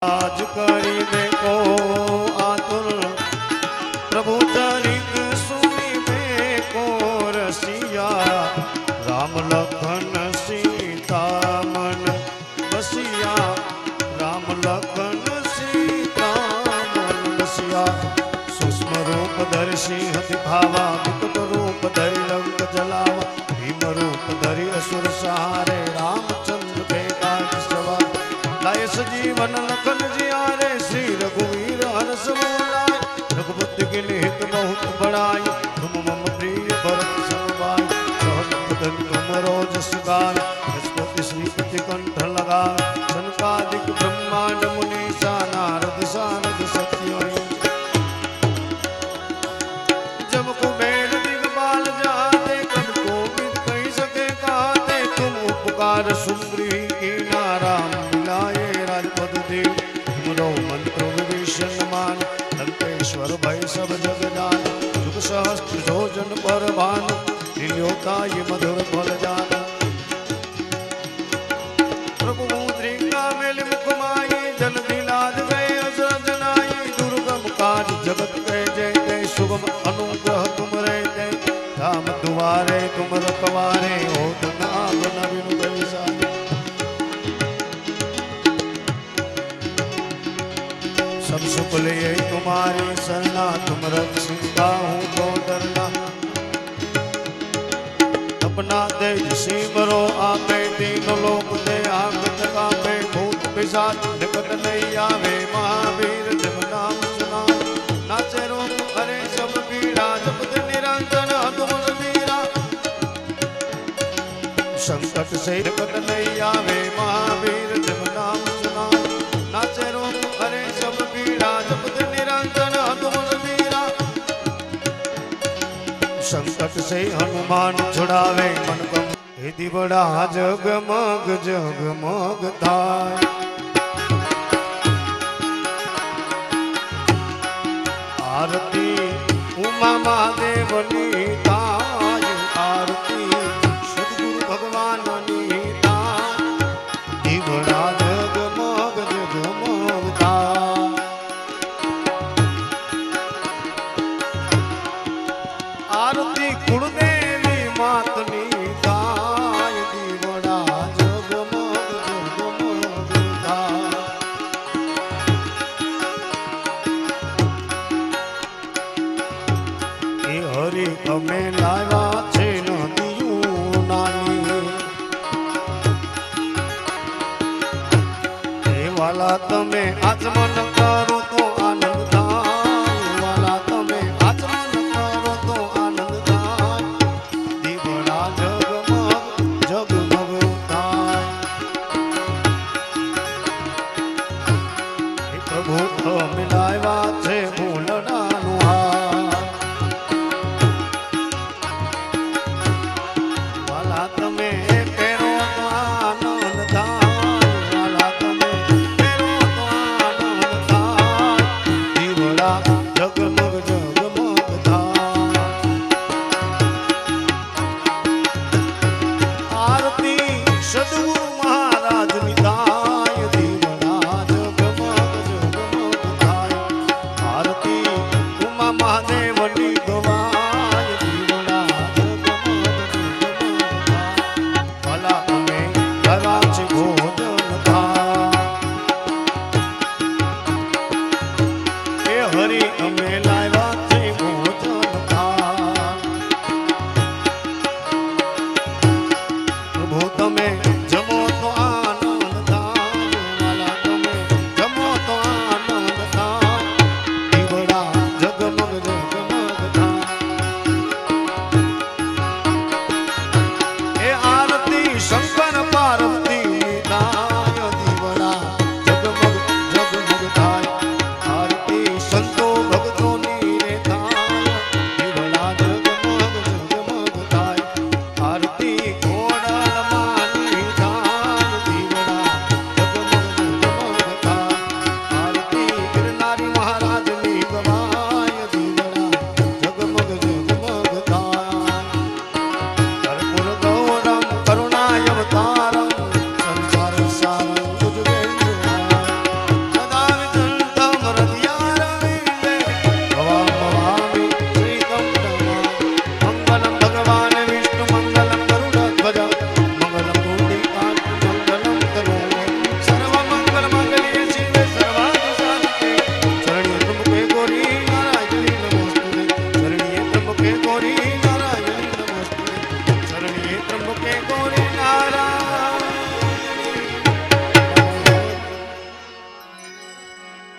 आज करी देखो आतुर प्रभु चरित सुनी देखो रसिया राम लखन सीता मन बसिया राम लखन सीता मन बसिया सूक्ष्म रूप दर्शी हति भावा विकट रूप धरि लंक जलावा भीम रूप धरि असुर सहारे रामचंद्र बेकाज सवार लाय सजीवन लखन जियारे श्री रघुवीर हरष बोलाय रघुपति के निहित बहुत बड़ाई तुम मम प्रिय भरत समभाई सहज बदन तुम रोज सुगाय बृहस्पति श्रीपति कंठ लगाय सनकादिक ब्रह्मांड मुनीसा नारद सारद सत्य जब कुबेर दिगपाल जाते कब कोविद कही सके कहते तुम उपकार सुग्रीव की नाराम मिलाए राजपद दे तुमरो मंत्र विभीषण मान लंकेश्वर भय सब जग जान जुग सहस्त्र जोजन पर भान दिल्योता ये मधुर फल जान प्रभु मुद्रिका मेल मुख माई जन दिलाद गए असर जनाई दुर्गम काज जगत के जय जय शुभम अनुग्रह तुम रहते धाम दुआरे तुम रखवारे हो नाम नवीन पैसा सब सुख ले तुम्हारी शरणा तुम रक्षिता हूँ तो डरना अपना तेज सिमरो आपे तीन लोक दे आगत कापे भूत पिशाच निकट नहीं आवे महावीर जब नाम सुना नाचे रोग हरे सब पीड़ा जपत निरंजन हनुमत वीरा संकट से निकट नहीं आवे महावीर जब नाम सुना नाचे रोग हरे सब पीड़ा जपत निरंजन हनुमत वीरा संकट से हनुमान छुड़ावे मन कम यदि बड़ा जगमग जगमग थाय आरती उमा महादेवनी ताय आरती सद्गुरु भगवान नी ताय बड़ा जगमग जगमग थाय आरती कुलदेवी मातनी ताय बड़ा जगमग जगमग थाय ए हरि અમે લાવ્યા છે નદીઓ નાની એ વાલા તમે આચમન કરો તો આનંદ થાય વાલા તમે આચમન કરો તો આનંદ થાય દીવડા જગમગ જગમગ થાય એ પ્રભુ તમે લાવ્યા છે ભૂલડાનું હાર વાલા તમે પહેરો તો આનંદ થાય વાલા તમે પહેરો તો આનંદ થાય દીવડા જગમગ જગમગ થાય આરતી સદગુરુ મહારાજ ની થાય દીવડા જગમગ જગમગ થાય આરતી ઉમા મહાદેવની ગવાય દીવડા જગમગ જગમગ થાય ભલા અમે કરવા છે ભોજન થાય એ હરિ અમે લાવ્યા છે ભોજન થાય પ્રભુ તમે જમો તો આનંદ થાય વાલા તમે જમો તો આનંદ થાય દીવડા જગમગ જગમગ થાય એ આરતી શંકર પાર્વતી થાય દીવડા જગમગ જગમગ થાય આરતી સંતો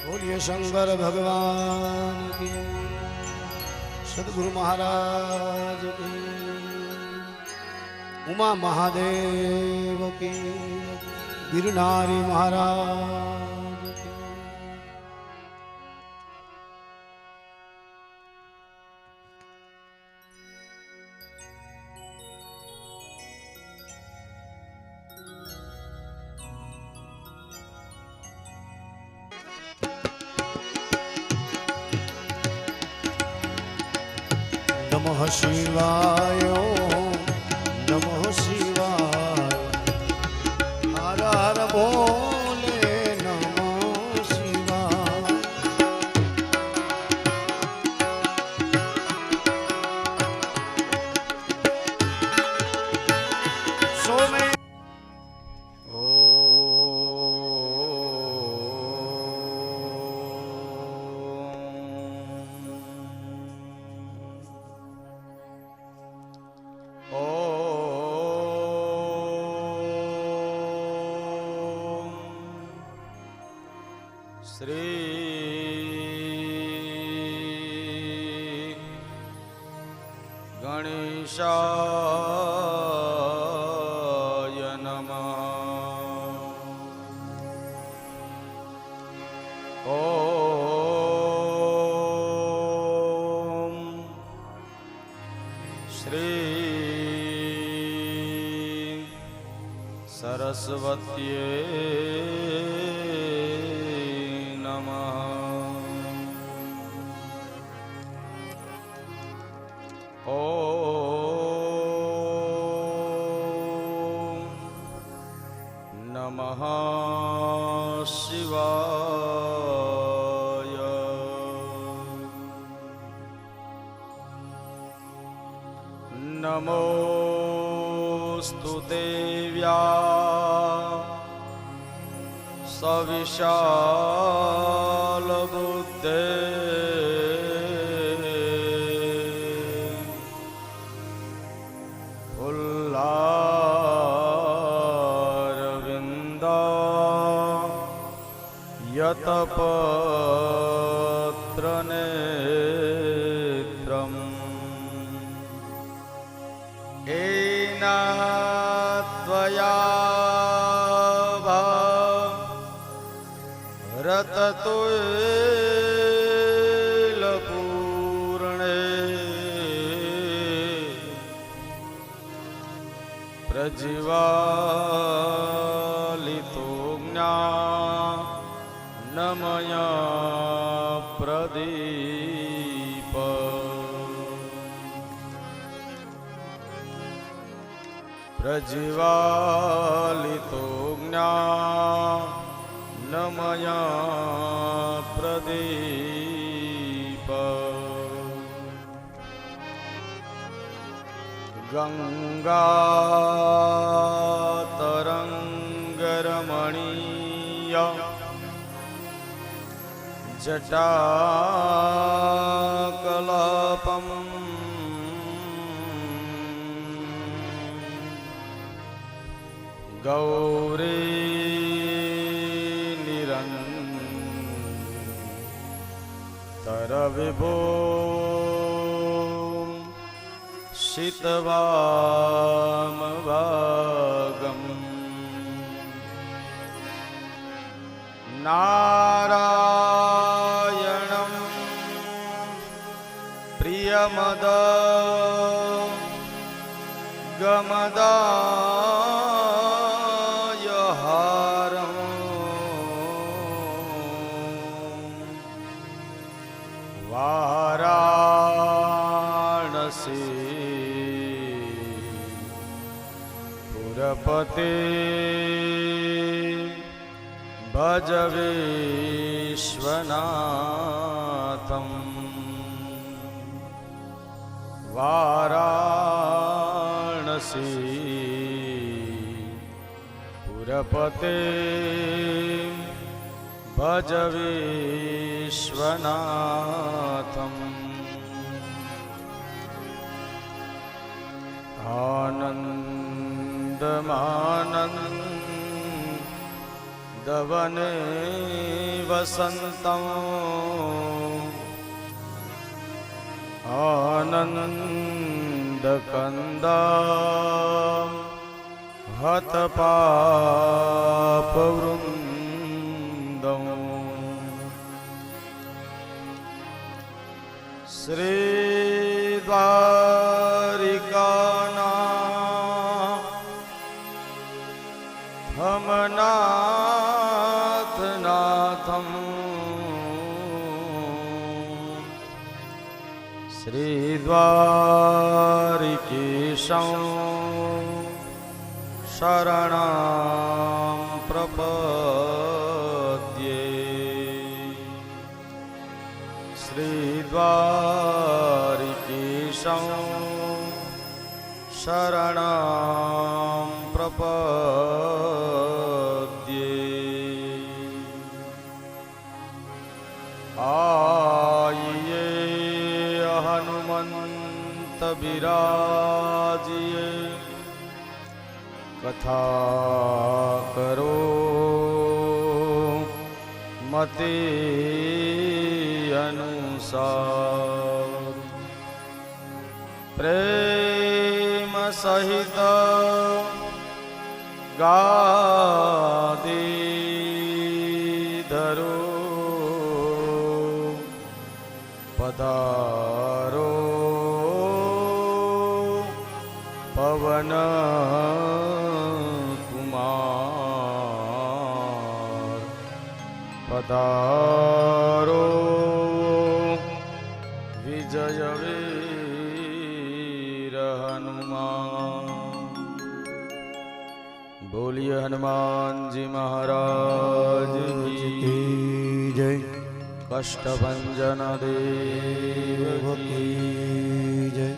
बोलिए शंकर भगवान की, सदगुरु महाराज की, उमा महादेव की, गिरनारी महाराज की। नमः शिवाय नमः शिवाय हर हर भोले नमः शिवाय। सो में श्री गणेशाय नमः। ॐ श्री सरस्वत्यै नमः शिवाय। नमोस्तु देव्या सविशालबुद्धे यतपत्रनेत्रम् येन त्वया रततुलपूर्णे प्रज्वालितो ज्ञानमया प्रदीप प्रज्वालितो ज्ञानमया प्रदीप गंगातरंगरमणीय जटाकलापम् गौरी निरन्तरविभो शितवामभागम् नारायणं प्रियमद गमदायहारं वाराणसी पुरपते भज विश्वनाथम् वाराणसी पुरपते भज विश्वनाथम् आनन्दमानन्दवने वसन्तं आनन्दकन्दां हतपापवृन्दं श्रीद्वारिकानाथं श्रीद्वारिकेशं शरणं प्रपद्ये श्रीद्वारिकेशं शरणं प्रपद्ये आइए हनुमंत विराजिए कथा करो मते अनुसार प्रेम सहित गादे धरो पधारो पवन कुमार पधारो विजय वीर हनुमान। बोलिए हनुमान जी महाराज की जय। कष्टभंजन देव की जय।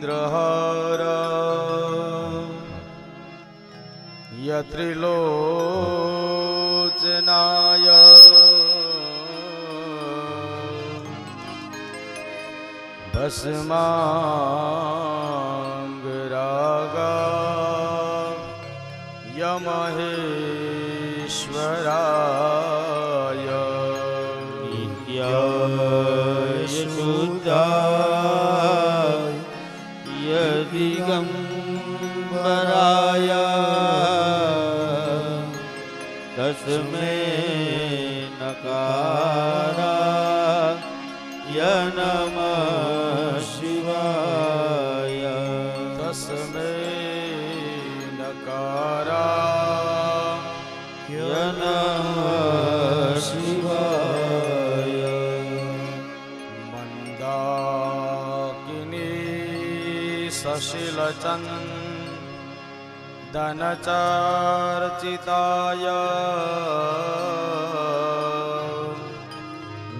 नागेन्द्रहार यत्रिलोचनाय भस्मांगरागा यमहेश्वराय नित्याय शुद्धाय दिगंबराय तस्मै नकाराय नमः शिवाय। तस्मै नकाराय नमः शिवाय। मंदाकिनी सशिलचन्दनचर्चिताय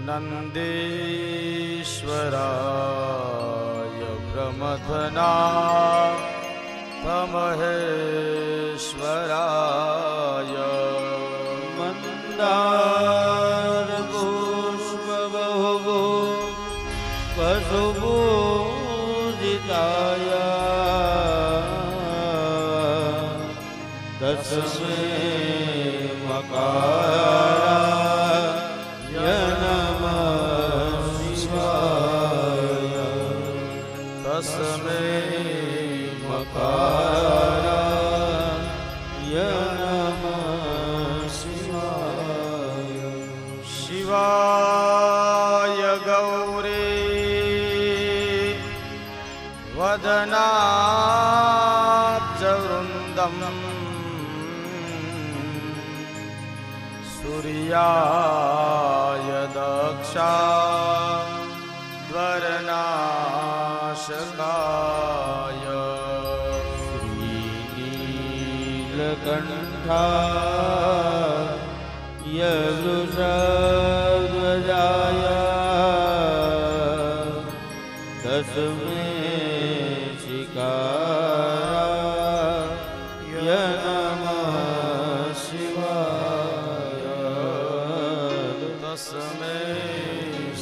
नंदीश्वराय प्रमथनाथमहेश्वराय मंदार पुष्पबहुगो पशुपूजिताय तस्मै मकाराय नमः शिवाय। तस्मै मकाराय नमः शिवाय। शिवाय गौरी वदनाब्जवृन्दं सूर्याय दक्षाध्वरनाशकाय श्रीनीलकण्ठाय वृषध्वजाय तस्मै शिकाराय नमः शिवाय। तस्मै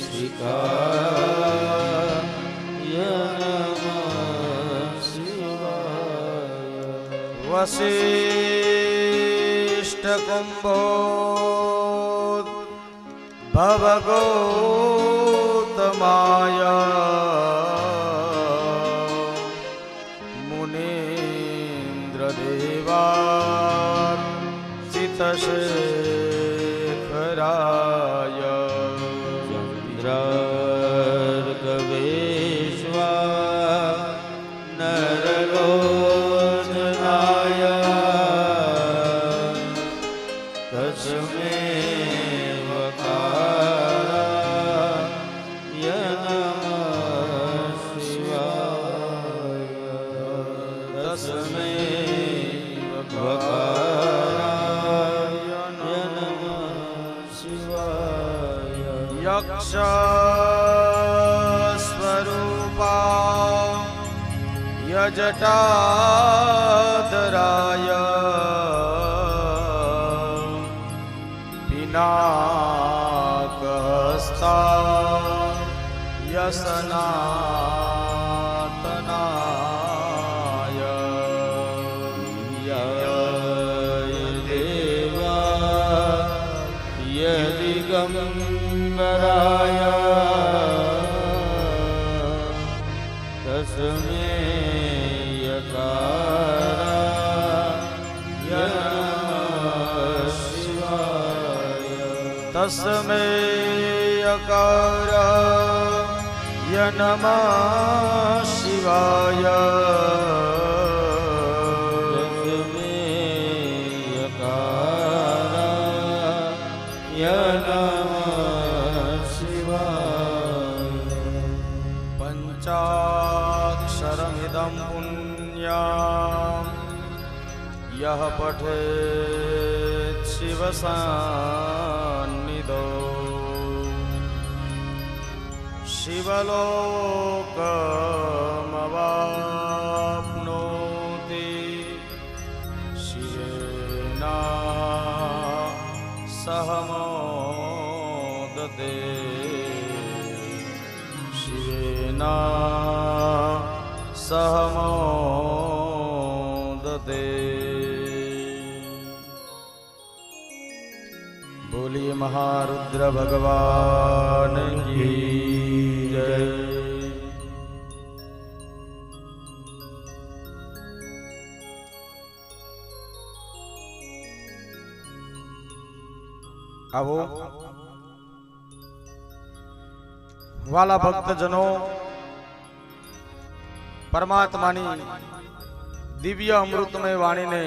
शिकाराय वसिष्ठ कुंभो भवगोतमाय मुनीन्द्रदेवार्चितशेखराय चन्द्रार्कवेश्वा नरलोचनाय तस्मै वकाराय नमः शिवाय तस्मै वकाराय नमः शिवाय यक्षस्वरूपा यजटाधराय पिनाकहस्ता यसनातनाय याय देवा यदिगम्बराय तस्मै यकाराय नमः शिवाय तस्मै यकाराय नमः शिवाय तस्मै यकाराय नमः शिवाय पंचाक्षरमिदं पुण्यं यः पठेत् शिवसान्निधौ शिवलोकमवाप्नोति शिवेन सह मोदते शिवेन सह मोदते। बोलिए महारुद्र भगवान की जय। આવો વાલા ભક્તજનો, પરમાત્માની દિવ્ય અમૃતમય વાણીને,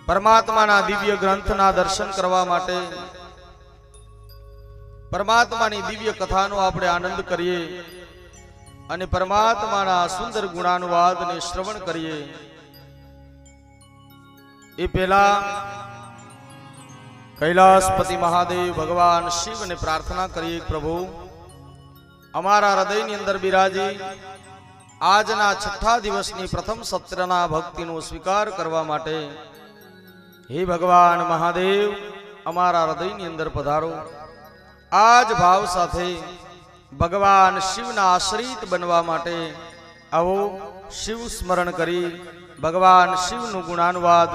પરમાત્માના દિવ્ય ગ્રંથના દર્શન કરવા માટે, પરમાત્માની દિવ્ય કથાનો આપણે આનંદ કરીએ અને પરમાત્માના સુંદર ગુણાનુવાદને શ્રવણ કરીએ એ પહેલા કૈલાસપતિ મહાદેવ ભગવાન શિવને પ્રાર્થના કરીએ, પ્રભુ અમારા હૃદયની અંદર બિરાજી આજના છઠ્ઠા દિવસની પ્રથમ સત્રના ભક્તિનો સ્વીકાર કરવા માટે હે ભગવાન મહાદેવ અમારા હૃદયની અંદર પધારો. આજ ભાવ સાથે ભગવાન શિવના આશ્રિત બનવા માટે આવો શિવ સ્મરણ કરી ભગવાન શિવનું ગુણાનુવાદ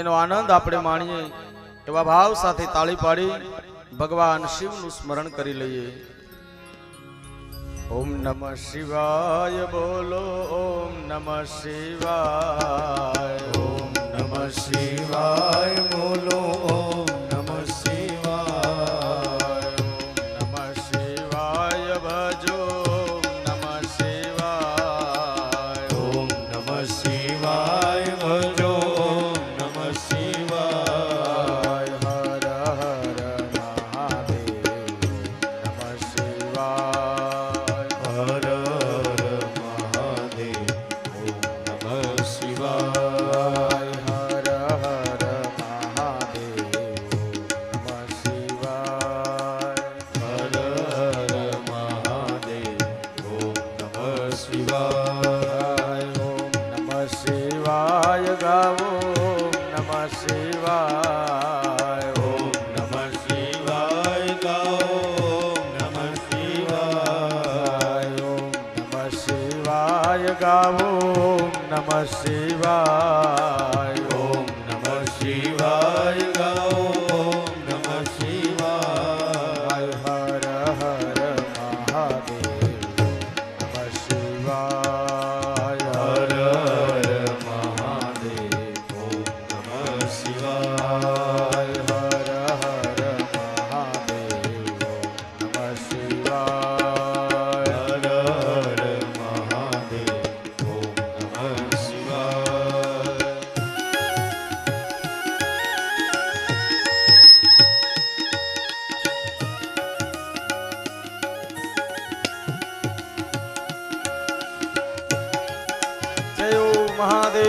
એનો આનંદ આપણે માણીએ એવા ભાવ સાથે તાળી પાડી ભગવાન શિવનું સ્મરણ કરી લઈએ. ઓમ નમઃ શિવાય બોલો, ઓમ નમઃ શિવાય, ઓમ નમઃ શિવાય બોલો, ઓમ નમઃ શિવાય, ઓમ નમઃ શિવાય ભજો, ઓમ નમઃ શિવાય, ઓમ નમઃ શિવાય ભજો, ઓમ નમઃ શિવાય, હર હર મહાદેવ, નમઃ શિવાય, હર હર મહાદેવ, ઓમ નમઃ શિવાય, હર હર મહાદેવ, નમઃ શિવાય, હર હર મહાદેવ, ઓમ નમઃ શિવાય, ઓમ નમઃ શિવાય ગાવો, ઓમ નમઃ શિવાય, ઓમ નમઃ શિવાય ગાવો, ઓમ નમઃ શિવાય. ગાવો ઓમ નમઃ શિવાય. ઓમ નમઃ શિવાય ગાઓ ઓમ નમઃ શિવાય. હર હર મહાદેવ નમઃ શિવાય. હર હર મહાદેવ ઓમ નમઃ શિવાય. હર હર મહાદેવ નમઃ શિવાય. હર હર મહાદેવ ઓમ નમઃ શિવાય. જય મહાદેવ.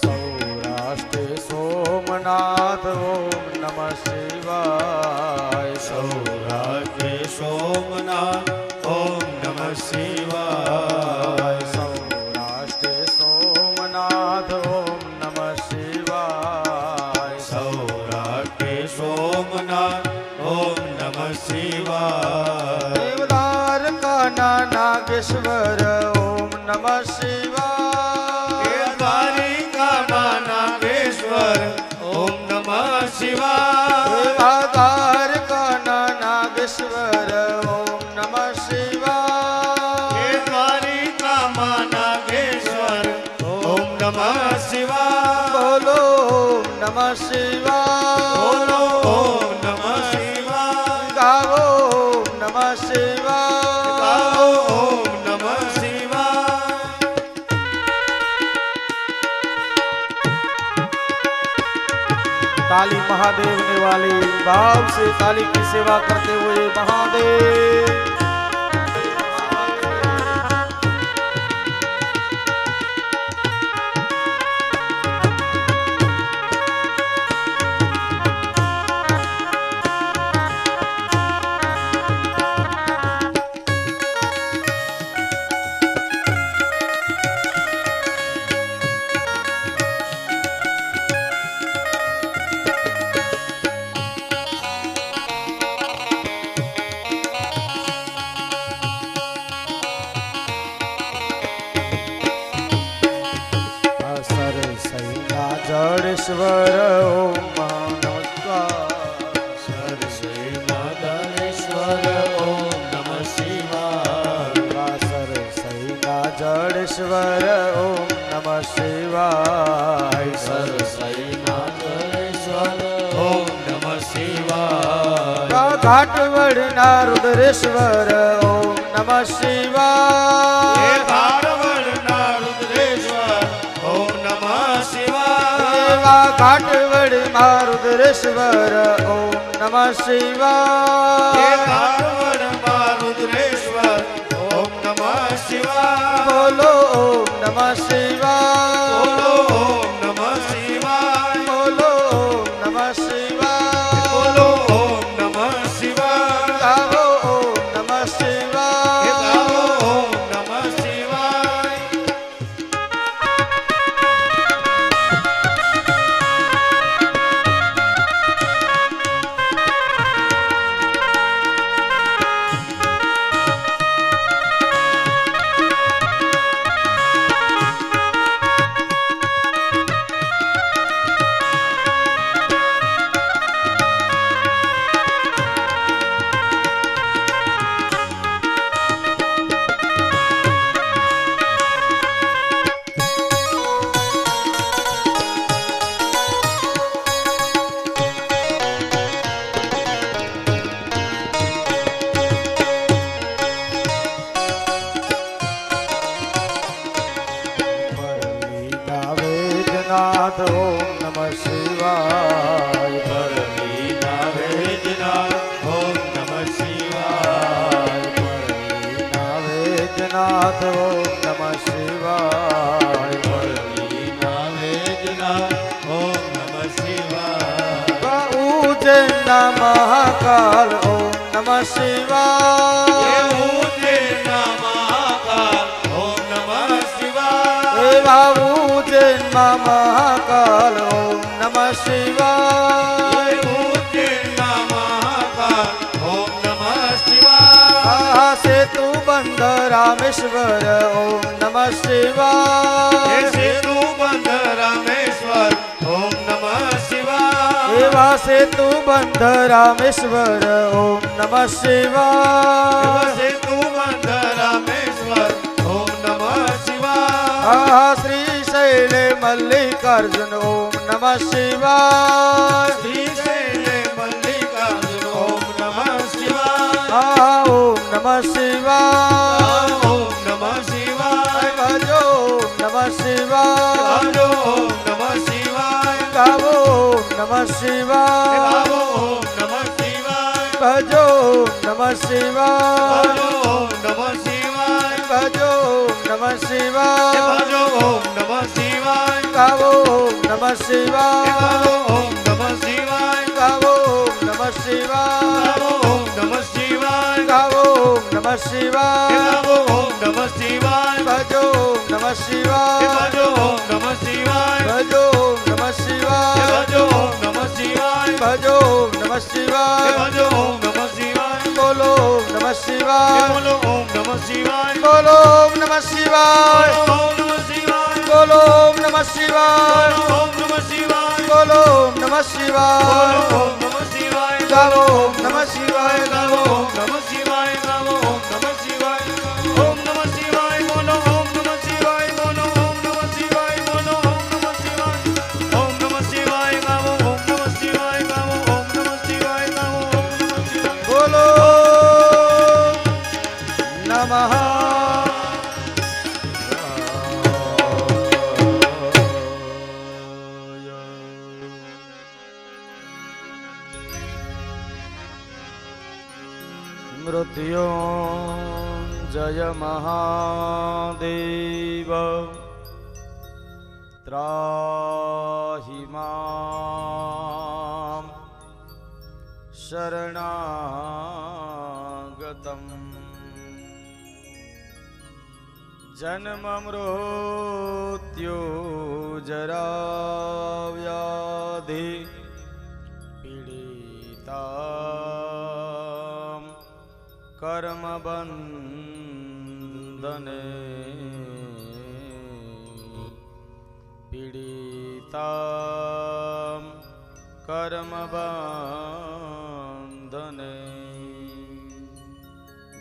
સૌરાષ્ટ્રે સોમનાથ ઓમ નમઃ શિવાય. સૌરાષ્ટ્રે સોમનાથ ઓમ નમઃ શિવાય. સૌરાષ્ટ્રે સોમનાથ ઓમ નમઃ શિવાય. સૌરાષ્ટ્રે સોમનાથ ઓમ નમઃ શિવાય. દેવદાર કાના નાગેશ્વર ઓમ નમઃ શિવાય. દ્વારિકામાં નાગેશ્વર ઓમ નમઃ શિવાય. દેવદાર કાના નાગેશ્વર ઓમ નમઃ શિવાય. દ્વારિકામાં નાગેશ્વર ઓમ નમઃ શિવાય. બોલો ઓમ નમઃ શિવાય. બોલો ઓમ નમઃ શિવાય. ગાવો ઓમ નમઃ શિવાય. ગાઓ ઓમ નમઃ શિવાય. ताली महादेव ने वाली भाव से ताली की सेवा करते हुए महादेव. જડેશ્વર ઓમ નમસ્કાર. સરસૈનાધરેશ્વર ઓમ નમઃ શિવાય. સરસૈના જડેશ્વર ઓમ નમઃ શિવાય. સરસૈનાધરેશ્વર ઓમ નમઃ શિવાય. ઘાટવડના રુદ્રેશ્વર ઓમ નમઃ શિવાય. ભારવડના રુદ્રેશ્વર ઓમ નમઃ શિવાય. ઘાટવડમાં રુદ્રેશ્વર ઓમ નમઃ શિવાય. ભારવડમાં રુદ્રેશ્વર ઓમ નમઃ શિવાય. બોલો ઓમ નમઃ શિવાય. બોલો ઓમ નમઃ શિવાય. બોલો ઓમ નમઃ શિવાય. બોલો ઓમ નમઃ શિવાય. ગાવો ઓમ નમઃ શિવાય. ગાઓ ઓમ નમઃ શિવાય. વેદનાથ ઓમ નમઃ શિવાય. પરવીના વેદનાથ ઓમ નમઃ શિવાય. પરવીના વેદનાથ ઓમ નમઃ મહાકાલ ઓમ નમઃ શિવાય બાબુ જન્મ મહાકાલ ઓમ નમઃ શિવાય સેતુ બંધ રામેશ્વર ઓમ નમઃ શિવાય સેતુ બંધ રામેશ્વર ઓમ નમઃ શિવાય એવા સેતુ બંધ રામેશ્વર ઓમ નમઃ શિવાય સેતુ બંધ રામેશ્વર ઓમ નમઃ શિવાય શ્રી શૈલે મલ્લિકાર્જુન ઓમ નમઃ શિવાય શ્રી શૈલે મલ્લિકાર્જુન ઓમ નમઃ શિવાય ઓમ નમઃ શિવાય ઓમ નમઃ શિવાય ભજો ઓમ નમઃ શિવાય ઓમ નમઃ શિવાય ગાવો ઓમ નમઃ શિવાય ઓમ નમઃ શિવાય ભજો ઓમ નમઃ શિવાય ઓમ નમઃ શિવાય ભજો ઓમ નમઃ શિવાય ઓમ નમઃ શિવાય ગાવો ઓમ નમઃ શિવાય ઓમ નમઃ શિવાય ગાવો ઓમ નમઃ શિવાય ઓમ નમઃ શિવાય ગાવો ઓમ નમઃ શિવાય ઓમ નમઃ શિવાય ભજો ઓમ નમઃ શિવાય ઓમ નમઃ શિવાય ભજો ઓમ નમઃ શિવાય ઓમ નમઃ શિવાય ભજો ઓમ નમઃ શિવાય ઓમ નમઃ શિવાય બોલો ઓમ નમઃ શિવાય બોલો ઓમ નમઃ શિવાય બોલો ઓમ નમઃ શિવાય ઓમ નમઃ શિવાય બોલો ઓમ નમઃ શિવાય ઓમ નમઃ શિવાય બોલો ઓમ નમઃ શિવાય ઓમ નમઃ શિવાય ગાવો ઓમ નમઃ શિવાય ગાવો ઓમ નમઃ શિવાય ગાવો ઓમ નમઃ શિવાય ઓમ નમઃ શિવાય બોલો ઓમ નમઃ શિવાય બોલો ઓમ નમઃ શિવાય બોલો ઓમ નમઃ શિવાય ઓમ નમઃ શિવાય ગાવો ઓમ નમઃ શિવાય ગાવો ઓમ નમઃ શિવાય ગાવો ઓમ નમઃ શિવાય બોલો નમઃ મૃત્યુંજય મહાદેવ ત્રાહિ મામ શરણાગતમ જન્મ મૃત્યુ જરા વ્યાધિ પીડિતા કર્મ બંધને પીડિતા કર્મ બંધને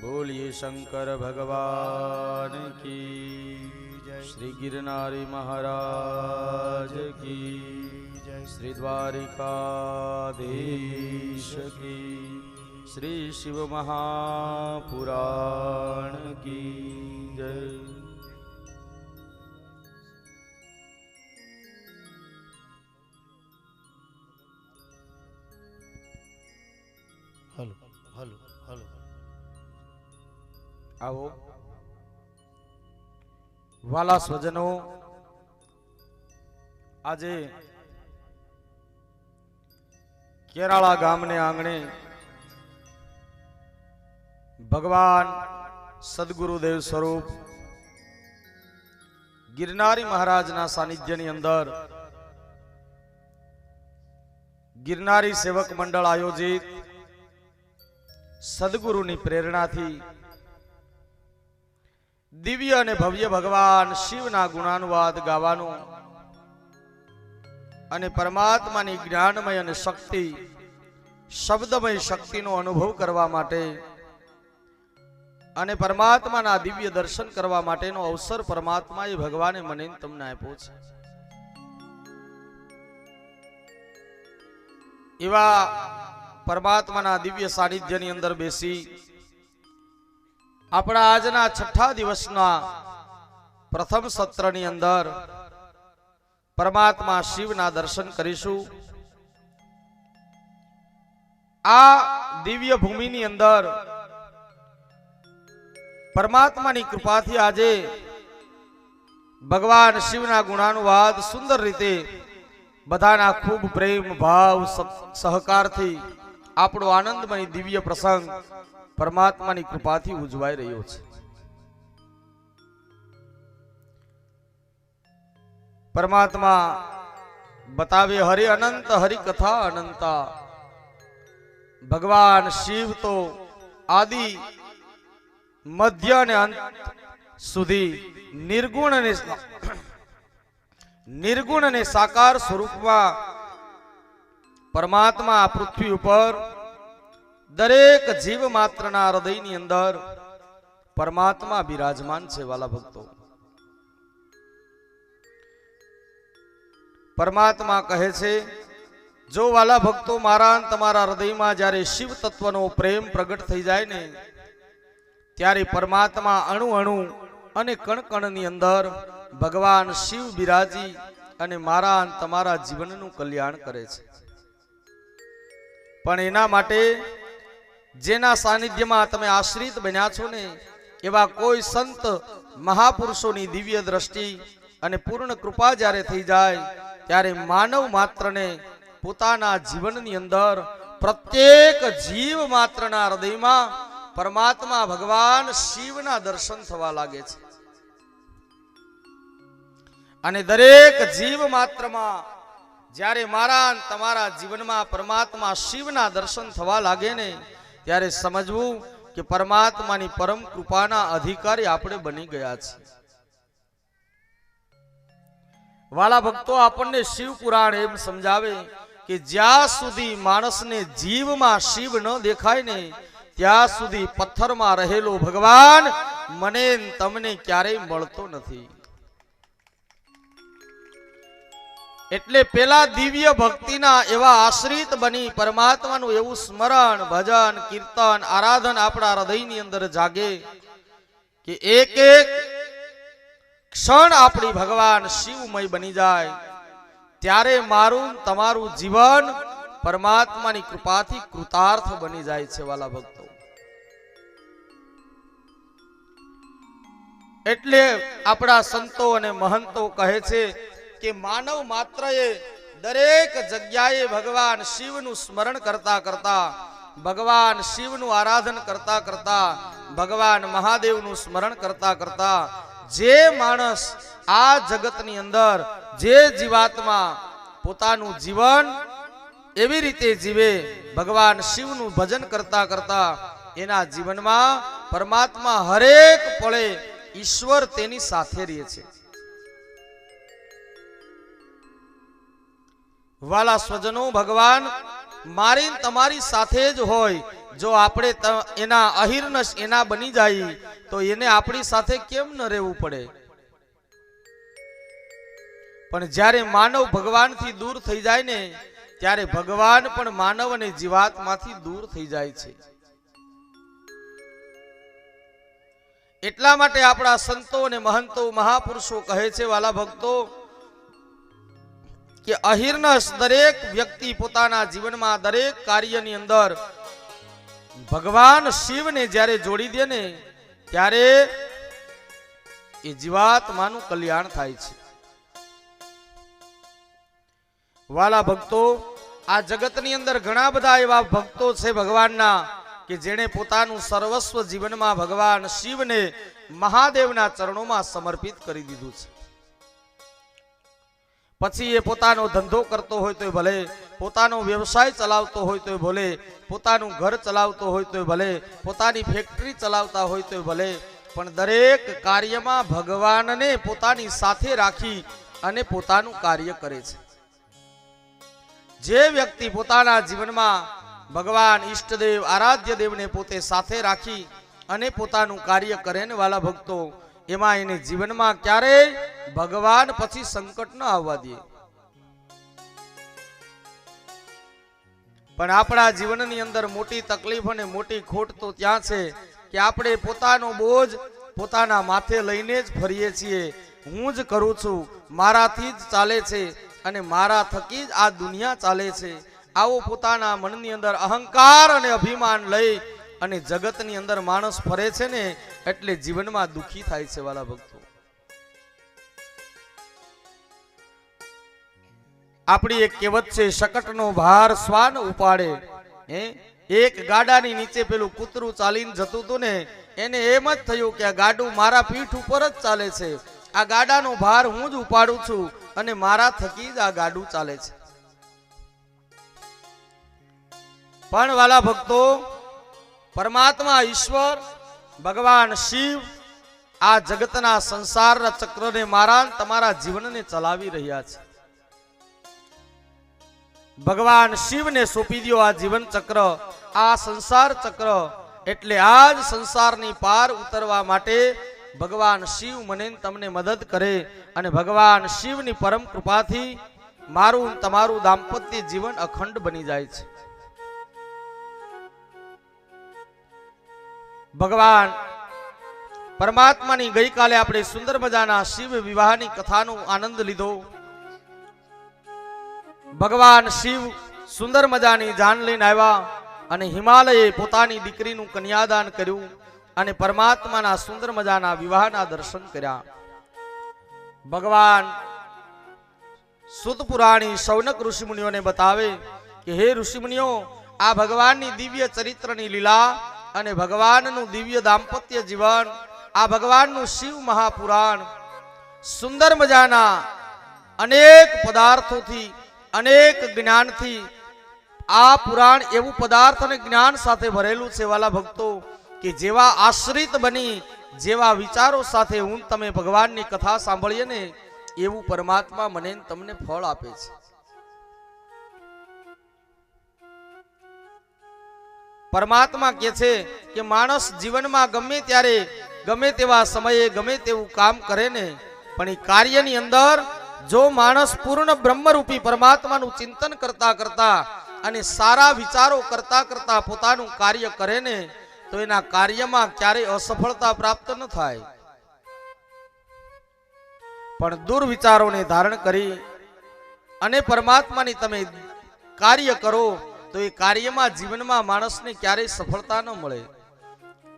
બોલીએ શંકર ભગવાન કી જય શ્રી ગિરનારી મહારાજ કી જય શ્રી દ્વારિકાધીશ કી શ્રી શિવ મહાપુરાણ કી જય હલો હલો હલો આવો વાલા સ્વજનો, આજે કેરાળા ગામને આંગણે ભગવાન સદગુરુદેવ સ્વરૂપ ગિરનારી મહારાજના સાનિધ્યની અંદર ગિરનારી સેવક મંડળ આયોજિત સદગુરુની પ્રેરણાથી દિવ્ય અને ભવ્ય ભગવાન શિવના ગુણાનુવાદ ગાવાનું અને પરમાત્માની જ્ઞાનમય અને શક્તિ શબ્દમય શક્તિનો અનુભવ કરવા માટે અને પરમાત્માના દિવ્ય દર્શન કરવા માટેનો અવસર પરમાત્માએ ભગવાને મને તમને આપ્યો છે. એવા પરમાત્માના દિવ્ય સાનિધ્યની અંદર બેસી આપણા આજના છઠ્ઠા દિવસના પ્રથમ સત્રની અંદર પરમાત્મા શિવના દર્શન કરીશું. આ દિવ્ય ભૂમિની અંદર પરમાત્માની કૃપાથી આજે ભગવાન શિવના ગુણાનુવાદ સુંદર રીતે બધાના ખૂબ પ્રેમ ભાવ સહકારથી આપણો આનંદમય દિવ્ય પ્રસંગ પરમાત્માની કૃપાથી ઉજવાઈ રહ્યો છે. પરમાત્મા બતાવે હરિ અનંત હરિ કથા અનંતા. ભગવાન શિવ તો આદિ મધ્ય અને અંત સુધી નિર્ગુણ અને સાકાર સ્વરૂપમાં પરમાત્મા આ પૃથ્વી ઉપર દરેક જીવ માત્રના હૃદયની અંદર પરમાત્મા બિરાજમાન છે. વાલા ભક્તો, પરમાત્મા કહે છે, જો વાલા ભક્તો મારા અને તમારા હૃદયમાં જ્યારે શિવ તત્વનો પ્રેમ પ્રગટ થઈ જાય ને, ત્યારે પરમાત્મા અણુ અણુ અને કણ કણની અંદર ભગવાન શિવ બિરાજી અને મારા અને તમારા જીવનનું કલ્યાણ કરે છે. પણ એના માટે જેના સાનિધ્યમાં તમે આશ્રિત બન્યા છો ને, એવા કોઈ સંત મહાપુરુષોની દિવ્ય દ્રષ્ટિ અને પૂર્ણ કૃપા જ્યારે થઈ જાય, ત્યારે માનવ માત્રને પોતાના જીવનની અંદર પ્રત્યેક જીવ માત્રના હૃદયમાં પરમાત્મા ભગવાન શિવના દર્શન થવા લાગે છે. અને દરેક જીવ માત્રમાં જ્યારે મારા તમારા જીવનમાં પરમાત્મા શિવના દર્શન થવા લાગે ને, ત્યારે સમજવું કે પરમાત્માની પરમ કૃપાના અધિકારી આપણે બની ગયા છીએ. વાલા ભક્તો, આપણને શિવ પુરાણ એમ સમજાવે કે જ્યાં સુધી માણસને જીવમાં શિવ ન દેખાય ને, ત્યાં સુધી પથ્થરમાં રહેલો ભગવાન મને તમને ક્યારેય મળતો નથી. એટલે પેલા દિવ્ય ભક્તિના એવા આશ્રિત બની પરમાત્માનું એવું સ્મરણ, ભજન, કીર્તન, આરાધન આપણા હૃદયની અંદર જાગે કે એક એક ક્ષણ આપણી ભગવાન શિવમય બની જાય, ત્યારે મારું તમારું જીવન પરમાત્માની કૃપાથી કૃતાર્થ બની જાય છે. વાલા ભક્તો, એટલે આપણા સંતો અને મહંતો કહે છે કે માનવ માત્રએ દરેક જગ્યાએ ભગવાન શિવનું સ્મરણ કરતા કરતા, ભગવાન શિવનું આરાધન કરતા કરતા, ભગવાન મહાદેવનું સ્મરણ કરતા કરતા જે માણસ આ જગતની અંદર, જે જીવાત્મા પોતાનું જીવન એવી રીતે જીવે, ભગવાન શિવનું ભજન કરતા કરતા, એના જીવનમાં પરમાત્મા હરેક પળે ઈશ્વર તેની સાથે રહે છે. વાલા સ્વજનો, ભગવાન મારી તમારી સાથે જ હોય. જો આપણે એના અહિર્નશ એના બની જાય તો એને આપણી સાથે કેમ ન રહેવું પડે? પણ જ્યારે માનવ ભગવાનથી દૂર થઈ જાય ને, ત્યારે ભગવાન પણ માનવ અને જીવાત્માથી દૂર થઈ જાય છે. એટલા માટે આપણા સંતો અને મહંતો મહાપુરુષો કહે છે, વાલા ભક્તો, કે અહિર્નશ દરેક વ્યક્તિ પોતાના જીવનમાં દરેક કાર્યની અંદર ભગવાન શિવને જ્યારે જોડી દે ને, ત્યારે એ જીવાત્માનું કલ્યાણ થાય છે. વાલા ભક્તો, આ જગતની અંદર ઘણા બધા એવા ભક્તો છે ભગવાનના કે જેણે પોતાનું સર્વસ્વ જીવનમાં ભગવાન શિવને મહાદેવના ચરણોમાં સમર્પિત કરી દીધું છે. પછી એ પોતાનો ધંધો કરતો હોય તો ભલે, પોતાનો વ્યવસાય ચલાવતો હોય તો ભલે, પોતાનું ઘર ચલાવતો હોય તો ભલે, પોતાની ફેક્ટરી ચલાવતા હોય તો ભલે, પણ દરેક કાર્યમાં ભગવાનને પોતાની સાથે રાખી અને પોતાનું કાર્ય કરે છે. જે વ્યક્તિ પોતાના જીવનમાં ભગવાન ઈષ્ટદેવ આરાધ્ય દેવને પોતે સાથે રાખી અને પોતાનું કાર્ય કરે ને, વાલા ભક્તો, એમાં એને જીવનમાં ક્યારેય ભગવાન પછી સંકટ ન આવવા દે. પણ આપણા જીવનની અંદર મોટી તકલીફ અને મોટી ખોટ તો ત્યાં છે કે આપણે પોતાનો બોજ પોતાના માથે લઈને જ ફરીએ છીએ. હું જ કરું છું, મારાથી જ ચાલે છે અને મારા થકી જ આ દુનિયા ચાલે છે. આવો પોતાના મનની અંદર અહંકાર અને અભિમાન લઈ અને જગતની અંદર માણસ ફરે છે ને, એટલે જીવનમાં દુખી થાય છે. વાલા ભક્તો, આપણી એક કહેવત છે, શકટનો ભાર શ્વાન ઉપાડે હે એક ગાડાની નીચે પેલું કૂતરું ચાલીને જતું હતું ને એને એમ જ થયું કે આ ગાડું મારા પીઠ ઉપર જ ચાલે છે, આ ગાડાનો ભાર હું જ ઉપાડું છું અને મારા થકી જ આ ગાડું ચાલે છે. પણ વાલા ભક્તો, પરમાત્મા ઈશ્વર ભગવાન શિવ આ જગતના સંસારના ચક્રને મારા તમારા જીવનને ચલાવી રહ્યા છે. ભગવાન શિવને સોંપી દો આ જીવન ચક્ર, આ સંસાર ચક્ર. એટલે આ જ સંસારની પાર ઉતરવા માટે ભગવાન શિવ મને તમને મદદ કરે અને ભગવાન શિવની પરમ કૃપાથી મારું તમારું દાંપત્ય જીવન અખંડ બની જાય છે. ભગવાન પરમાત્માની ગઈકાલે આપણે સુંદર મજાના શિવ વિવાહની કથાનો આનંદ લીધો. ભગવાન શિવ સુંદર મજાની જાન લઈને આવ્યા અને હિમાલયે પોતાની દીકરીનું કન્યાદાન કર્યું અને પરમાત્માના સુંદર મજાના વિવાહના દર્શન કર્યા. ભગવાન સુત પુરાણી શૌનક ઋષિમુનિઓને બતાવે કે હે ઋષિમુનિઓ, આ ભગવાનની દિવ્ય ચરિત્રની લીલા અને ભગવાનનું દિવ્ય દાંપત્ય જીવન, આ ભગવાનનું શિવ મહાપુરાણ સુંદર મજાના અનેક પદાર્થોથી અનેક જ્ઞાનથી આ પુરાણ એવું પદાર્થ અને જ્ઞાન સાથે ભરેલું છે વાલા ભક્તો કે જેવા આશ્રિત બની જેવા વિચારો સાથે હું તમે ભગવાનની કથા સાંભળીએ ને એવું પરમાત્મા મને તમને ફળ આપે છે. પરમાત્મા કહે છે કે માણસ જીવનમાં ગમે ત્યારે ગમે તેવા સમયે ગમે તેવું કામ કરે ને પણ એ કાર્યની અંદર જો માણસ પૂર્ણ બ્રહ્મરૂપી પરમાત્માનું ચિંતન કરતા કરતા અને સારા વિચારો કરતા કરતા પોતાનું કાર્ય કરે ને તો એના કાર્યમાં ક્યારેય અસફળતા પ્રાપ્ત ન થાય. પણ દુર્વિચારોને ધારણ કરી અને પરમાત્માની તમે કાર્ય કરો તો એ કાર્યમાં જીવનમાં માણસને ક્યારેય સફળતા ન મળે.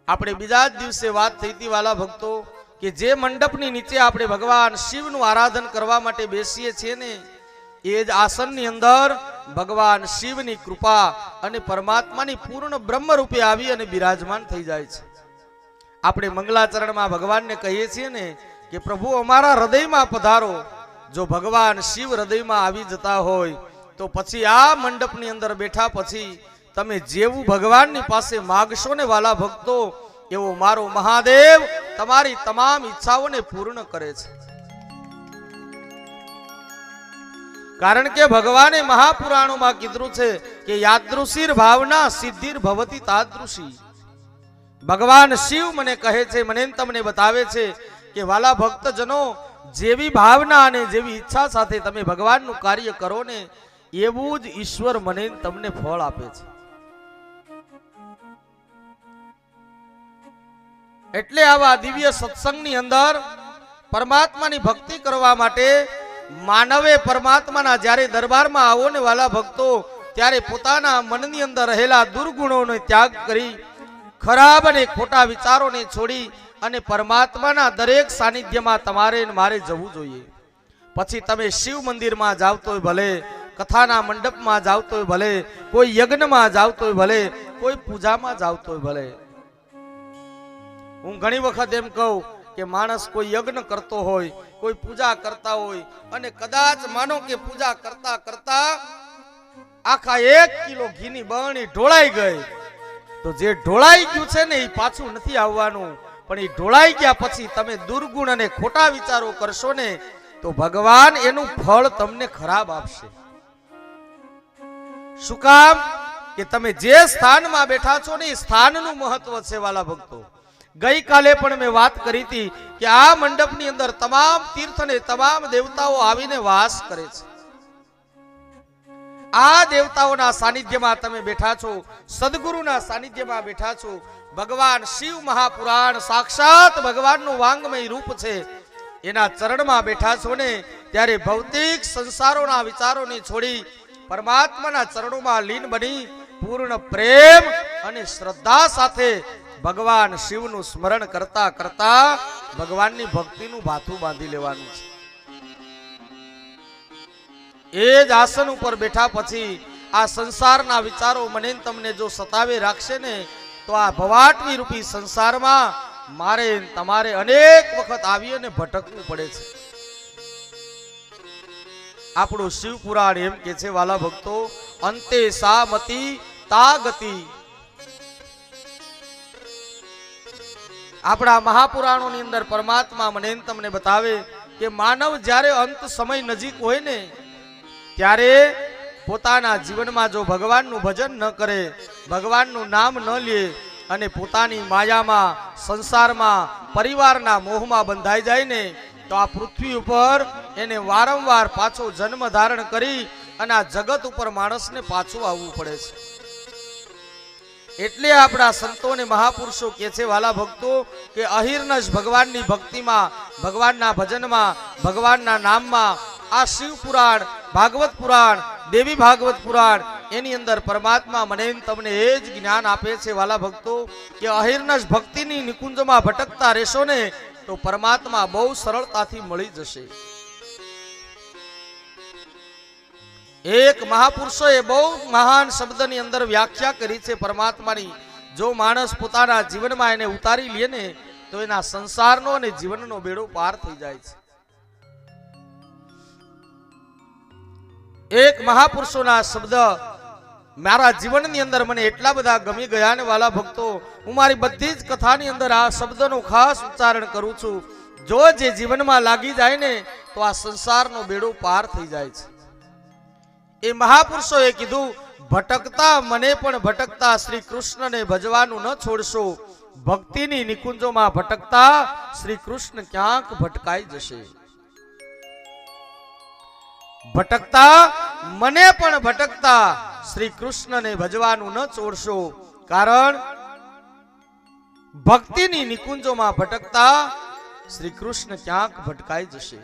આપણે બીજા જ દિવસે વાત થઈ હતી વાલા ભક્તો કે જે મંડપની નીચે આપણે ભગવાન શિવનું આરાધન કરવા માટે બેસીએ છીએ ને એ જ આસનની અંદર ભગવાન શિવની કૃપા અને પરમાત્માની પૂર્ણ બ્રહ્મ રૂપે આવી અને બિરાજમાન થઈ જાય છે. આપણે મંગલાચરણમાં ભગવાનને કહીએ છીએ ને કે પ્રભુ અમારા હૃદયમાં પધારો. જો ભગવાન શિવ હૃદયમાં આવી જતા હોય તો પછી આ મંડપની અંદર બેઠા પછી તમે જેવું ભગવાનની પાસે માગશો ને વાલા ભક્તો એવો મારો મહાદેવ તમારી તમામ ઈચ્છાઓને પૂર્ણ કરે છે. કારણ કે ભગવાને મહાપુરાણોમાં કીધું છે કે યાદૃશીર ભાવના સિદ્ધિર ભવતી તાદૃશી. ભગવાન શિવ મને કહે છે, મને તમને બતાવે છે કે વાલા ભક્તજનો જેવી ભાવના અને જેવી ઈચ્છા સાથે તમે ભગવાનનું કાર્ય કરો ને એવું જ ઈશ્વર મને તમને ફળ આપે છે. એટલે આવા દિવ્ય સત્સંગની અંદર પરમાત્માની ભક્તિ કરવા માટે માનવે પરમાત્માના જ્યારે દરબારમાં આવો ને વાલા ભક્તો ત્યારે પોતાના મનની અંદર રહેલા દુર્ગુણોનો ત્યાગ કરી ખરાબ અને ખોટા વિચારોને છોડી અને પરમાત્માના દરેક સાનિધ્યમાં તમારે મારે જવું જોઈએ. પછી તમે શિવ મંદિરમાં જાવ તોય ભલે, કથાના મંડપમાં જાવ તોય ભલે, કોઈ યજ્ઞમાં જાવ તોય ભલે, કોઈ પૂજામાં જાવ તોય ભલે. હું ઘણી વખત એમ કહું કે માણસ કોઈ યજ્ઞ કરતો હોય, કોઈ પૂજા કરતા હોય અને કદાચ માનો કે પૂજા કરતા કરતા આખા 1 કિલો ઘીની બરણી ઢોળાઈ ગઈ તો જે ઢોળાઈ ગયું છે ને એ પાછું નથી આવવાનું. પણ એ ઢોળાઈ ગયા પછી તમે દુર્ગુણ અને ખોટા વિચારો કરશો ને તો ભગવાન એનું ફળ તમને ખરાબ આપશે. શું કામ? કે તમે જે સ્થાનમાં બેઠા છો ને એ સ્થાનનું મહત્વ છે વાલા ભક્તો. ગઈકાલે પણ મેં વાત કરી હતી કે આ મંડપની અંદર તમામ તીર્થ અને તમામ દેવતાઓ આવીને વાસ કરે છે. આ દેવતાઓના સાનિધ્યમાં તમે બેઠા છો, સદગુરુના સાનિધ્યમાં બેઠા છો. ભગવાન શિવ મહાપુરાણ સાક્ષાત ભગવાનનું વાંગમય રૂપ છે. એના ચરણમાં બેઠા છો ને ત્યારે ભૌતિક સંસારોના વિચારોને છોડી પરમાત્માના ચરણોમાં લીન બની પૂર્ણ પ્રેમ અને શ્રદ્ધા સાથે ભગવાન શિવનું સ્મરણ કરતા કરતા ભગવાનની ભક્તિનું ભાથું બાંધી લેવાનું છે. એ જ આસન ઉપર બેઠા પછી આ સંસારના વિચારો મને ને તમને જો સતાવે રાખશે ને તો આ ભવાટવી રૂપી સંસારમાં મારે ને તમારે અનેક વખત આવી અને ભટકવું પડે છે. આપણું શિવ પુરાણ એમ કે છે વાલા ભક્તો, અંતે સા મતિ તા ગતિ. આપણા મહાપુરાણોની અંદર પરમાત્મા મને ને તમને બતાવે કે માનવ જ્યારે અંત સમય નજીક હોય ને ત્યારે પોતાના જીવનમાં જો ભગવાનનું ભજન ન કરે, ભગવાનનું નામ ન લે અને પોતાની માયામાં, સંસારમાં, પરિવારના મોહમાં બંધાઈ જાય ને તો આ પૃથ્વી ઉપર એને વારંવાર પાછો જન્મ ધારણ કરી અને આ જગત ઉપર માણસને પાછું આવવું પડે છે. એટલે આપણા સંતો અને મહાપુરુષો કહે છે વાલા ભક્તો કે અહિર્નશ ભગવાનની ભક્તિમાં, ભગવાનના ભજનમાં, ભગવાનના નામમાં આ શિવ પુરાણ, ભાગવત પુરાણ, દેવી ભાગવત પુરાણ એની અંદર પરમાત્મા મને તમને એ જ જ્ઞાન આપે છે વાલા ભક્તો કે અહિર્નશ ભક્તિની નિકુંજમાં ભટકતા રહેશો ને તો પરમાત્મા બહુ સરળતાથી મળી જશે. એક મહાપુરુષોએ બહુ મહાન શબ્દની અંદર વ્યાખ્યા કરી છે પરમાત્માની. જો માણસ પોતાના જીવનમાં એને ઉતારી લે ને તો એના સંસારનો અને જીવનનો બેડો પાર થઈ જાય છે. એક મહાપુરુષોના શબ્દ મારા જીવનની અંદર મને એટલા બધા ગમી ગયા ને વાલા ભક્તો, હું મારી બધી જ કથાની અંદર આ શબ્દનું ખાસ ઉચ્ચારણ કરું છું. જો જે જીવનમાં લાગી જાય ને તો આ સંસારનો બેડો પાર થઈ જાય છે. એ મહાપુરુષોએ કીધું, ભટકતા મને પણ ભટકતા શ્રી કૃષ્ણને ભજવાનું ન છોડશો. ભક્તિની નિકુંજોમાં ભટકતા શ્રી કૃષ્ણ ક્યાંક ભટકાઈ જશે. ભટકતા મને પણ ભટકતા શ્રી કૃષ્ણને ભજવાનું ન છોડશો, કારણ ભક્તિની નિકુંજોમાં ભટકતા શ્રી કૃષ્ણ ક્યાંક ભટકાઈ જશે.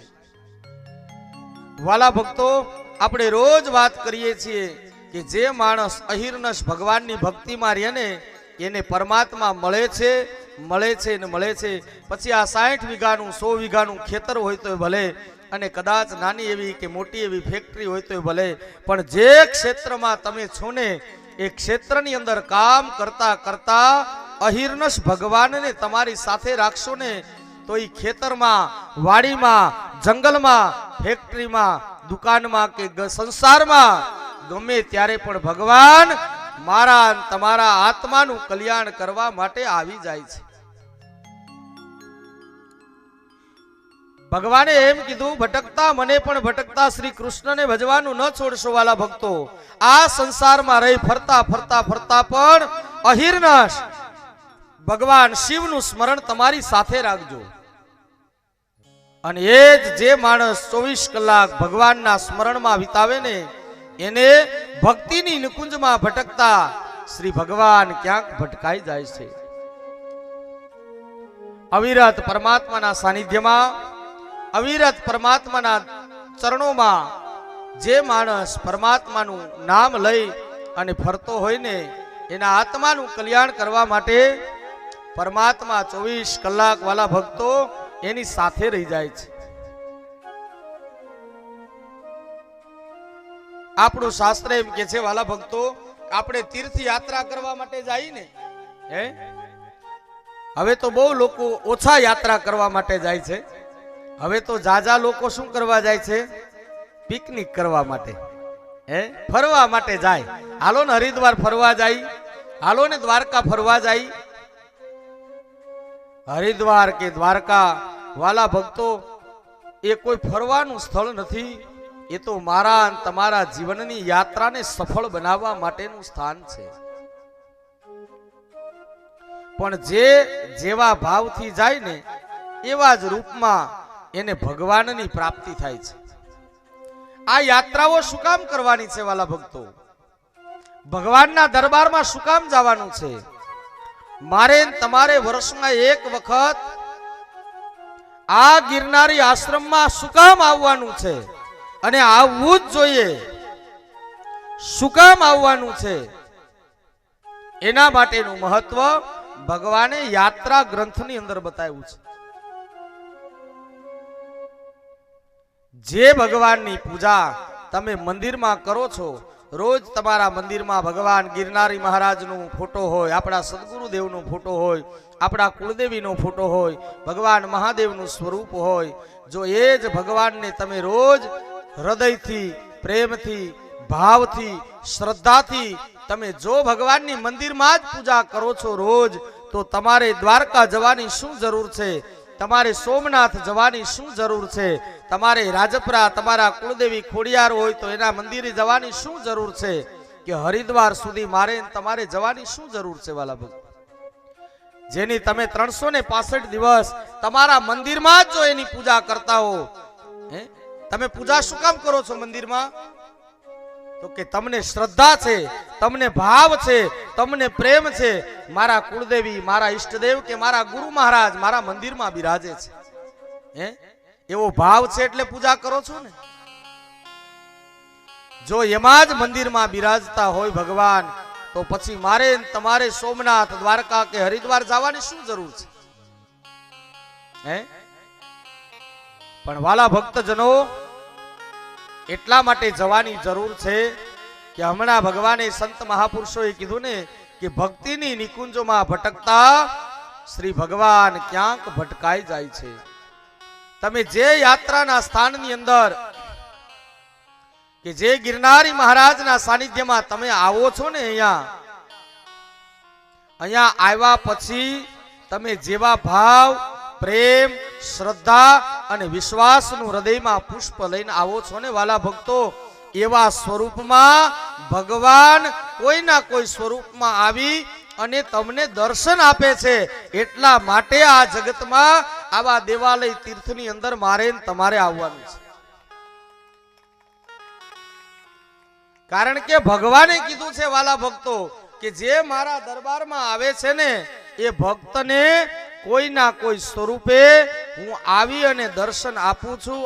વાલા ભક્તો, આપણે રોજ વાત કરીએ છીએ કે જે માણસ અહિર્નશ ભગવાનની ભક્તિમાં રહે ને એને પરમાત્મા મળે છે ને મળે છે. પછી આ 60 વીઘાનું 100 વીઘાનું ખેતર હોય તો ભલે, અને કદાચ નાની એવી કે મોટી એવી ફેક્ટરી હોય તો ભલે, પણ જે ક્ષેત્રમાં તમે છો ને એ ક્ષેત્રની અંદર કામ કરતા કરતા અહિર્નશ ભગવાનને તમારી સાથે રાખશો ને તો એ ખેતરમાં, વાડીમાં, જંગલમાં, ફેક્ટરીમાં, દુકાનમાં કે સંસારમાં ગમે ત્યારે પણ ભગવાન મારા તમારા આત્માનું કલ્યાણ કરવા માટે આવી જાય છે. ભગવાને એમ કીધું, ભટકતા મને પણ ભટકતા શ્રી કૃષ્ણને ભજવાનું ન છોડશો વાલા ભક્તો. આ સંસારમાં રહી ફરતા ફરતા ફરતા પણ અહિર્નશ ભગવાન શિવનું સ્મરણ તમારી સાથે રાખજો. અને એ જ જે માણસ 24 કલાક ભગવાનના સ્મરણમાં વિતાવે ને એને ભક્તિની નિકુંજમાં ભટકતા શ્રી ભગવાન ક્યાંક ભટકાઈ જાય છે. અવિરત પરમાત્માના સાનિધ્યમાં, અવિરત પરમાત્માના ચરણોમાં જે માણસ પરમાત્માનું નામ લઈ અને ફરતો હોય ને એના આત્માનું કલ્યાણ કરવા માટે પરમાત્મા 24 કલાક વાલા ભક્તો એની સાથે રહી જાય છે. આપણું શાસ્ત્ર એમ કે છે વાલા ભક્તો, આપણે તીર્થ યાત્રા કરવા માટે જઈએ ને, હવે તો બહુ લોકો ઓછા યાત્રા કરવા માટે જાય છે. હવે તો જાજા લોકો શું કરવા જાય છે? પિકનિક કરવા માટે, ફરવા માટે જાય. હાલો ને હરિદ્વાર ફરવા જાય, હાલો ને દ્વારકા ફરવા જાય. હરિદ્વાર કે દ્વારકા વાલા ભક્તો એ કોઈ ફરવાનું સ્થળ નથી, એ તો મારા અને તમારા જીવનની યાત્રાને સફળ બનાવવા માટેનું સ્થાન છે. પણ જે જેવા ભાવથી જાય ને એવા જ રૂપમાં એને ભગવાનની પ્રાપ્તિ થાય છે. આ યાત્રાઓ શું કામ કરવાની છે વાલા ભક્તો? ભગવાનના દરબારમાં શું કામ જવાનું છે? મારે તમારે વર્ષમાં એક વખત આ ગિરનારી આશ્રમમાં શું કામ આવવાનું છે? અને આવવું જ જોઈએ. શું કામ આવવાનું છે? એના માટેનું મહત્વ ભગવાને યાત્રા ગ્રંથની અંદર બતાવ્યું છે. જે ભગવાનની પૂજા તમે મંદિરમાં કરો છો, રોજ તમારા મંદિરમાં ભગવાન ગિરનારી મહારાજનો ફોટો હોય, આપણા સદગુરુદેવનો ફોટો હોય, આપણા કુળદેવીનો ફોટો હોય, ભગવાન મહાદેવનું સ્વરૂપ હોય, જો એ જ ભગવાનને તમે રોજ હૃદયથી, પ્રેમથી, ભાવથી, શ્રદ્ધાથી તમે જો ભગવાનની મંદિરમાં જ પૂજા કરો છો રોજ, તો તમારે દ્વારકા જવાની શું જરૂર છે? તમારે સોમનાથ જવાની શું જરૂર છે? તમારે રાજપરા તમારા કુળદેવી ખોડિયાર હોય તો એના મંદિરે જવાની શું જરૂર છે? કે હરિદ્વાર સુધી મારે તમારે જવાની શું જરૂર છે? વાલા ભક્તો, જેની તમે 365 દિવસ તમારા મંદિરમાં જ જો એની પૂજા કરતા હો, તમે પૂજા શું કામ કરો છો મંદિરમાં? તો કે તમને શ્રદ્ધા છે, તમને ભાવ છે, તમને પ્રેમ છે, મારા કુળદેવી, મારા ઈષ્ટદેવ કે મારા ગુરુ મહારાજ મારા મંદિરમાં બિરાજે છે, એવો ભાવ છે એટલે પૂજા કરો છો ને. જો એમાં જ મંદિરમાં બિરાજતા હોય ભગવાન, તો પછી મારે તમારે સોમનાથ, દ્વારકા કે હરિદ્વાર જવાની શું જરૂર છે? પણ વાલા ભક્તજનો, એટલા માટે જવાની જરૂર છે કે હમણાં ભગવાને સંત મહાપુરુષોએ કીધું ને કે ભક્તિની નિકુંજોમાં ભટકતા શ્રી ભગવાન ક્યાંક ભટકાઈ જાય છે. તમે જે યાત્રાના સ્થાનની અંદર કે જે ગિરનારી મહારાજના સાનિધ્યમાં તમે આવો છો ને, અહીંયા આવ્યા પછી તમે જેવા ભાવ, પ્રેમ, શ્રદ્ધા અને વિશ્વાસનું હૃદયમાં પુષ્પ લઈને આવો છો ને વાલા ભક્તો, એવા સ્વરૂપમાં ભગવાન કોઈના કોઈ સ્વરૂપમાં આવી અને તમને દર્શન આપે છે. એટલા માટે આ જગતમાં આવા દેવાલય તીર્થની અંદર મારે તમારે આવવાનું છે. કારણ કે ભગવાને કીધું છે વાલા ભક્તો કે જે મારા દરબારમાં આવે છે ને એ ભક્તને કોઈના કોઈ સ્વરૂપે હું આવી અને દર્શન આપું છું.